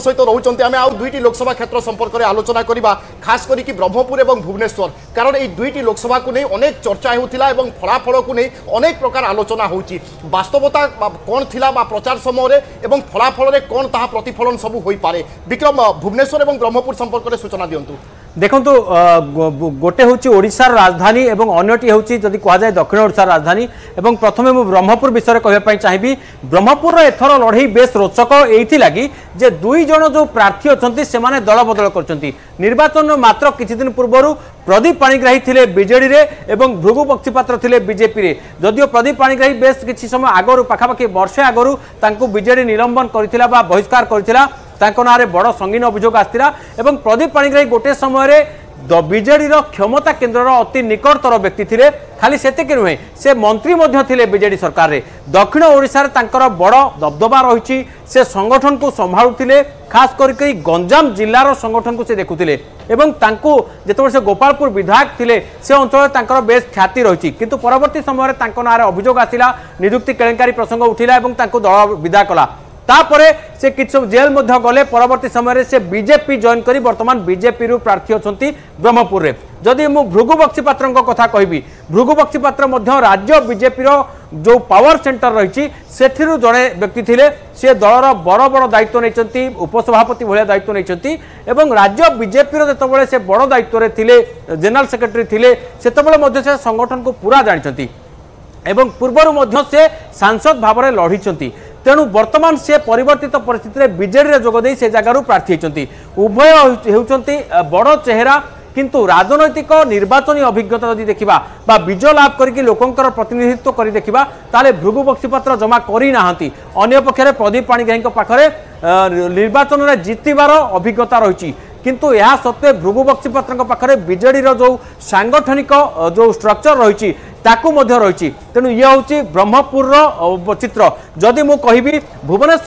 सहित रोचते आम आउ दुईटी लोकसभा क्षेत्र संपर्क में आलोचना करवा खास करके ब्रह्मपुर और भुवनेश्वर कारण ये दुईटी लोकसभा को नहीं अनेक चर्चा होता है फलाफल को नहीं अनेक प्रकार आलोचना होची वास्तवता कौन थिला प्रचार समय और फलाफल में कौन ता प्रतिफलन सब हो पारे। विक्रम भुवनेश्वर और ब्रह्मपुर संपर्क में सूचना दिंतु। देखो गोटे हूँ ओडिशार राजधानी और अन्यटी हूँ जदि कहुए दक्षिण ओडिशार राजधानी। और प्रथमे मुझे ब्रह्मपुर विषय कहवाई चाहिए ब्रह्मपुर एथर लड़ई बेस रोचक ये लगी जे दुई जन जो प्रार्थी अच्छा से दल बदल कर निर्वाचन मात्र किछि दिन पूर्व प्रदीप पाणिग्राही थे बीजेडी एवं भृगु बक्सीपात्र थे बीजेपी रे जदियो प्रदीप पाणिग्राही बेस किछि समय आगरू पाखापाखि वर्षे आगरू तांकु बीजेडी निलंबन करथिला बा बहिष्कार करथिला तांको नारे बड़ संगीन अभियोग आसथिला एवं प्रदीप पाणिग्राही गोटे समय बीजेडी क्षमता केन्द्र अति निकटतर व्यक्ति थे खाली सेतिक नुहे से मंत्री थे बीजेडी सरकार रे दक्षिण ओडिशा तांकर बड़ दबदबा रही से संगठन को संभालुले खास करके गंजाम जिलार संगठन को से देखुले एवं तांको जेतबे से गोपालपुर विधायक थे से अंचल तांकर बेस ख्याति रही किंतु परवर्ती समय तांको नारे अभियोग आसिला नियुक्ति केलेंकारी प्रसंग उठिला एवं तांको दल विदा कला तापरे से किछ जेल मध्य गले परवर्ती समय से बीजेपी जॉइन करी वर्तमान बीजेपी रु प्रार्थी अछंती ब्रह्मपुर रे। जदि मु भृगु बक्सीपात्र कथा कहबी भृगु बक्सीपात्र मध्य राज्य बीजेपी रो जो पावर सेंटर रही सेठिरु जड़े व्यक्ति थिले से दलर बड़ बड़ दायित्व नहीं उपसभापति भाया दायित्व नहीं एवं राज्य बीजेपी जितेबाला से बड़ दायित्व थिले जनरल सेक्रेटरी थिले सेतेबाला से संगठन को पूरा जानी एवं पूर्वर से सांसद भाव में लड़ी तेणु वर्तमान से परिवर्तित परिस्थिति बीजेडी जोगदे से जगार प्रार्थी होती उभय होती बड़ चेहरा किंतु राजनैतिक निर्वाचन अभिज्ञता यदि देखा बा विजय लाभ करके लोकंकर प्रतिनिधित्व कर देखा ताले भृगु बक्सीपात्र जमा करना अन्य पक्षरे प्रदीप पाणिग्राही पाखरे निर्वाचन में जितबार अभिज्ञता रही किंतु यह सत्वे भृगु बक्सीपात्र पाखरे बीजेडी जो सांगठनिक जो स्ट्रक्चर रही ताकू मध्य रही तेणु ये हूँ ब्रह्मपुर चित्र जदि मु कहबी भुवनेश्वर